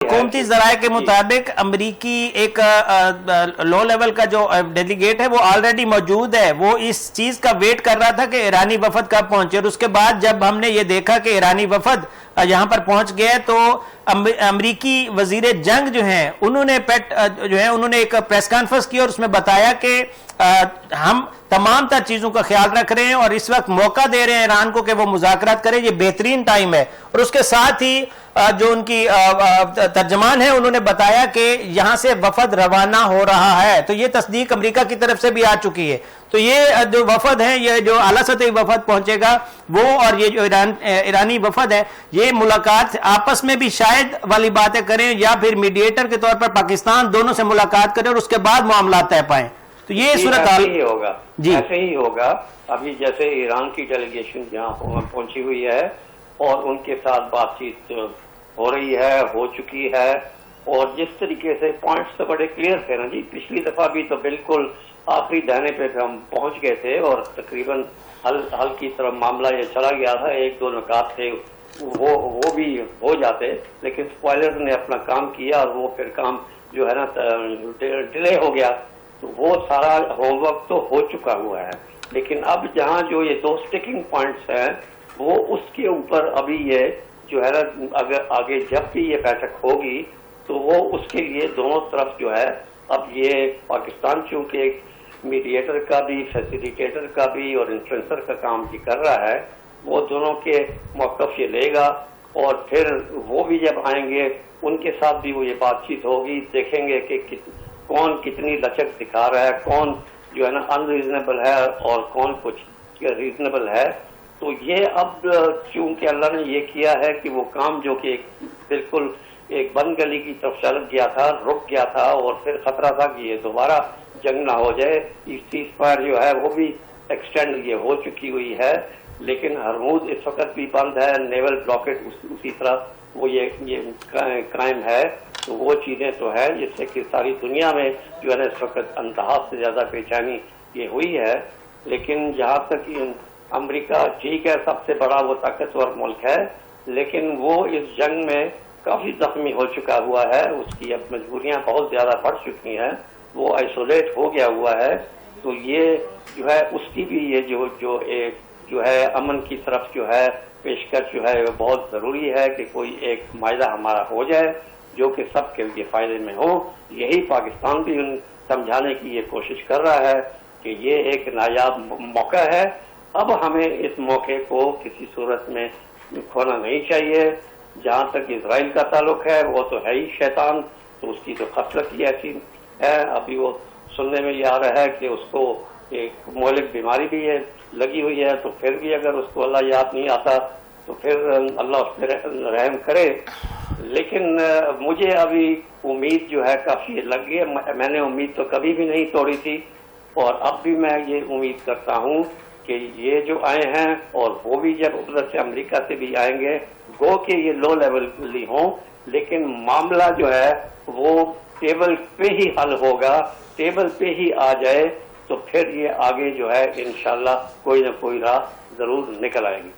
हुकूमती ज़राए के मुताबिक अमरीकी एक लो लेवल का जो डेलीगेट है वो ऑलरेडी मौजूद है, वो इस चीज़ का वेट कर रहा था कि ईरानी वफद कब पहुंचे, और उसके बाद जब हमने ये देखा कि ईरानी वफद यहाँ पर पहुंच गए तो अमरीकी वजीर जंग जो हैं उन्होंने एक प्रेस कॉन्फ्रेंस की और उसमें बताया कि हम तमाम तर चीज़ों का ख्याल रख रहे हैं और इस वक्त मौका दे रहे हैं ईरान को कि वो मुज़ाकरात करे, ये बेहतरीन टाइम है। और उसके साथ ही जो उनकी तर्जमान है उन्होंने बताया कि यहाँ से वफद रवाना हो रहा है, तो ये तस्दीक अमेरिका की तरफ से भी आ चुकी है। तो ये जो वफद है, ये जो आला सतही वफद पहुंचेगा वो और ये जो ईरानी वफद है, ये मुलाकात आपस में भी शायद वाली बातें करें या फिर मीडिएटर के तौर पर पाकिस्तान दोनों से मुलाकात करें और उसके बाद मामला तय पाएं। तो ये सूरत हाल ही होगा जी, ऐसे ही होगा। अभी जैसे ईरान की डेलीगेशन यहाँ पहुंची हुई है और उनके साथ बातचीत हो रही है, हो चुकी है, और जिस तरीके से पॉइंट्स तो बड़े क्लियर थे ना जी, पिछली दफा भी तो बिल्कुल आखिरी दाने पे हम पहुंच गए थे और तकरीबन हल की तरफ मामला ये चला गया था। एक दो नुकात थे वो भी हो जाते, लेकिन स्पॉयलर ने अपना काम किया और वो फिर काम जो है ना डिले हो गया। तो वो सारा होमवर्क तो हो चुका हुआ है, लेकिन अब जहाँ जो ये दो स्टिकिंग पॉइंट्स हैं वो उसके ऊपर अभी ये जो है ना अगर आगे जब भी ये बैठक होगी तो वो उसके लिए दोनों तरफ जो है, अब ये पाकिस्तान चूंकि एक मीडिएटर का भी, फैसिलिटेटर का भी और इन्फ्लुएंसर का काम भी कर रहा है, वो दोनों के मौक़िफ़ ये लेगा और फिर वो भी जब आएंगे उनके साथ भी वो ये बातचीत होगी, देखेंगे कि कौन कितनी लचक दिखा रहा है, कौन जो है ना अनरीजनेबल है और कौन कुछ रीजनेबल है। तो ये अब चूंकि अल्लाह ने ये किया है कि वो काम जो कि बिल्कुल एक बंद गली की तरफ चल गया था, रुक गया था और फिर खतरा था कि ये दोबारा जंग ना हो जाए, इस चीज पर जो है वो भी एक्सटेंड ये हो चुकी हुई है। लेकिन हरमूज इस वक्त भी बंद है, नेवल ब्लॉकेट उसी तरह वो ये कायम है। तो वो चीजें तो है जिससे कि सारी दुनिया में जो है ना इस वक्त अंतहा से ज्यादा बेचैनी ये हुई है। लेकिन जहाँ तक अमेरिका ठीक है, सबसे बड़ा वो ताकतवर मुल्क है, लेकिन वो इस जंग में काफी जख्मी हो चुका हुआ है, उसकी अब मजबूरियां बहुत ज्यादा बढ़ चुकी हैं, वो आइसोलेट हो गया हुआ है। तो ये जो है उसकी भी ये जो है अमन की तरफ जो है पेशकश जो है वो बहुत जरूरी है कि कोई एक मायदा हमारा हो जाए जो कि सबके लिए फायदे में हो। यही पाकिस्तान भी समझाने की ये कोशिश कर रहा है कि ये एक नायाब मौका है, अब हमें इस मौके को किसी सूरत में खोना नहीं चाहिए। जहाँ तक इजराइल का ताल्लुक है वो तो है ही शैतान, तो उसकी तो खसलत ही ऐसी है। अभी वो सुनने में ये आ रहा है कि उसको एक मौलिक बीमारी भी है लगी हुई है, तो फिर भी अगर उसको अल्लाह याद नहीं आता तो फिर अल्लाह उस पर रहम करे। लेकिन मुझे अभी उम्मीद जो है काफी लगी है, मैंने उम्मीद तो कभी भी नहीं तोड़ी थी और अब भी मैं ये उम्मीद करता हूँ कि ये जो आए हैं और वो भी जब उधर से अमेरिका से भी आएंगे, गो कि ये लो लेवल हों, लेकिन मामला जो है वो टेबल पे ही हल होगा, टेबल पे ही आ जाए तो फिर ये आगे जो है इंशाल्लाह कोई ना कोई राह जरूर निकल आएगी।